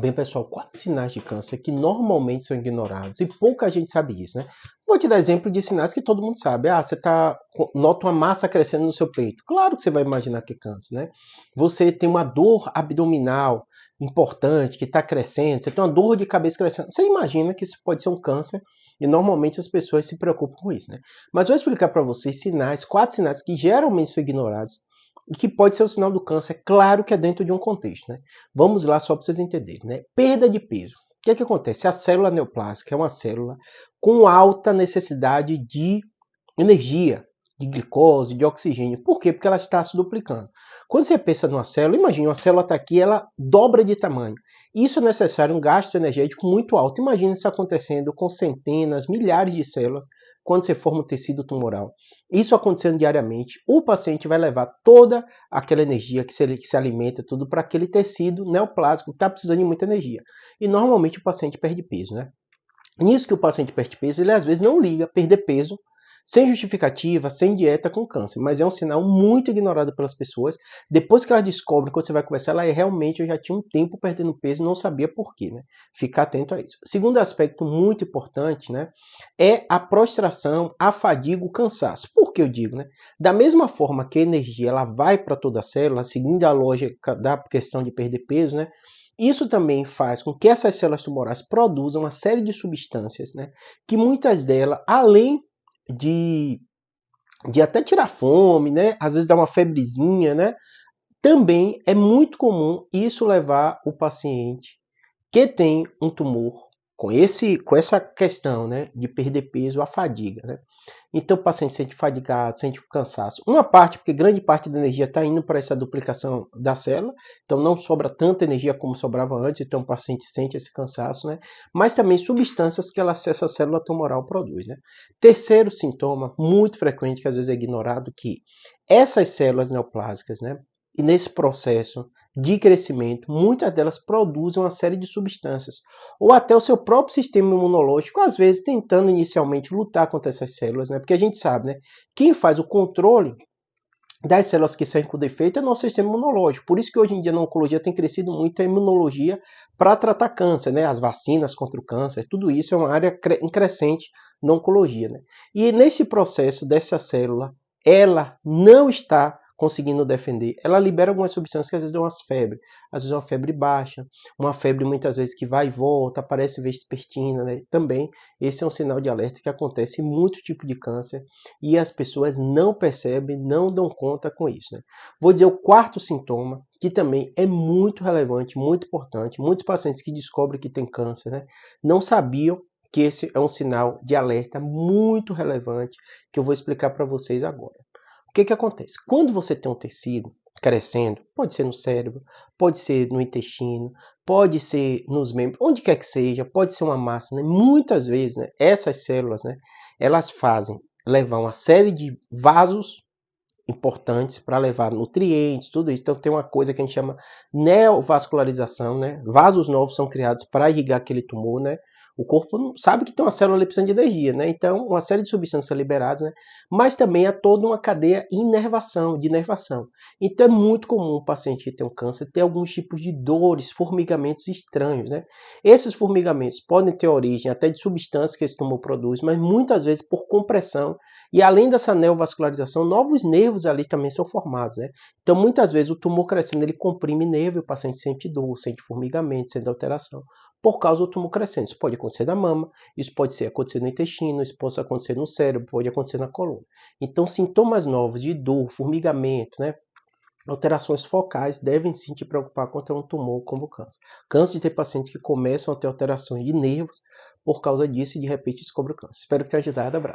Bem, pessoal, 4 sinais de câncer que normalmente são ignorados e pouca gente sabe disso, né? Vou te dar exemplo de sinais que todo mundo sabe. Você nota uma massa crescendo no seu peito. Claro que você vai imaginar que é câncer, né? Você tem uma dor abdominal importante que está crescendo, você tem uma dor de cabeça crescendo. Você imagina que isso pode ser um câncer e normalmente as pessoas se preocupam com isso, né? Mas vou explicar para vocês 4 sinais que geralmente são ignorados e que pode ser o sinal do câncer, claro que é dentro de um contexto, né? Vamos lá só para vocês entenderem, né? Perda de peso. O que acontece? A célula neoplásica é uma célula com alta necessidade de energia, de glicose, de oxigênio. Por quê? Porque ela está se duplicando. Quando você pensa numa célula, imagine, uma célula está aqui, ela dobra de tamanho. Isso é necessário um gasto energético muito alto. Imagine isso acontecendo com centenas, milhares de células quando você forma um tecido tumoral. Isso acontecendo diariamente, o paciente vai levar toda aquela energia que se alimenta tudo para aquele tecido neoplásico que está precisando de muita energia. E normalmente o paciente perde peso, né? Nisso que o paciente perde peso, ele às vezes não liga perder peso sem justificativa, sem dieta com câncer, mas é um sinal muito ignorado pelas pessoas. Depois que elas descobrem, quando você vai conversar, ela realmente eu já tinha um tempo perdendo peso e não sabia por quê, né? Ficar atento a isso. Segundo aspecto muito importante, né, é a prostração, a fadiga, o cansaço. Por que eu digo, né? Da mesma forma que a energia ela vai para toda a célula, seguindo a lógica da questão de perder peso, né? Isso também faz com que essas células tumorais produzam uma série de substâncias, né, que muitas delas, além de até tirar fome, né? Às vezes dá uma febrezinha, né? Também é muito comum isso levar o paciente que tem um tumor com essa questão, né, de perder peso, a fadiga, né? Então o paciente sente fadigado, sente cansaço. Uma parte, porque grande parte da energia está indo para essa duplicação da célula, então não sobra tanta energia como sobrava antes, então o paciente sente esse cansaço, né? Mas também substâncias que essa célula tumoral produz, né? Terceiro sintoma, muito frequente, que às vezes é ignorado, que essas células neoplásicas, né? E nesse processo de crescimento, muitas delas produzem uma série de substâncias, ou até o seu próprio sistema imunológico, às vezes tentando inicialmente lutar contra essas células, né? Porque a gente sabe, né? Quem faz o controle das células que saem com defeito é o nosso sistema imunológico. Por isso que hoje em dia na oncologia tem crescido muito a imunologia para tratar câncer, né? As vacinas contra o câncer, tudo isso é uma área crescente na oncologia, né? E nesse processo dessa célula, ela não está conseguindo defender, ela libera algumas substâncias que às vezes dão umas febres, às vezes uma febre baixa, uma febre muitas vezes que vai e volta, aparece vespertina, né? Também esse é um sinal de alerta que acontece em muitos tipos de câncer e as pessoas não percebem, não dão conta com isso, né? Vou dizer o quarto sintoma, que também é muito relevante, muito importante. Muitos pacientes que descobrem que tem câncer, né, não sabiam que esse é um sinal de alerta muito relevante que eu vou explicar para vocês agora. O que acontece? Quando você tem um tecido crescendo, pode ser no cérebro, pode ser no intestino, pode ser nos membros, onde quer que seja, pode ser uma massa, né? Muitas vezes, né, essas células, né, elas fazem levar uma série de vasos importantes para levar nutrientes, tudo isso. Então tem uma coisa que a gente chama neovascularização, né? Vasos novos são criados para irrigar aquele tumor, né? O corpo não sabe que tem uma célula ali precisando de energia, né? Então, uma série de substâncias liberadas, né? Mas também há toda uma cadeia de inervação. Então, é muito comum o paciente que tem um câncer ter alguns tipos de dores, formigamentos estranhos, né? Esses formigamentos podem ter origem até de substâncias que esse tumor produz, mas muitas vezes por compressão. E além dessa neovascularização, novos nervos ali também são formados, né? Então, muitas vezes o tumor crescendo, ele comprime nervo e o paciente sente dor, sente formigamento, sente alteração por causa do tumor crescendo. Isso pode acontecer na mama, isso pode acontecer no intestino, isso pode acontecer no cérebro, pode acontecer na coluna. Então, sintomas novos de dor, formigamento, né? Alterações focais devem sim te preocupar contra um tumor como o câncer. Canso de ter pacientes que começam a ter alterações de nervos por causa disso e de repente descobre o câncer. Espero que tenha ajudado. Abraço.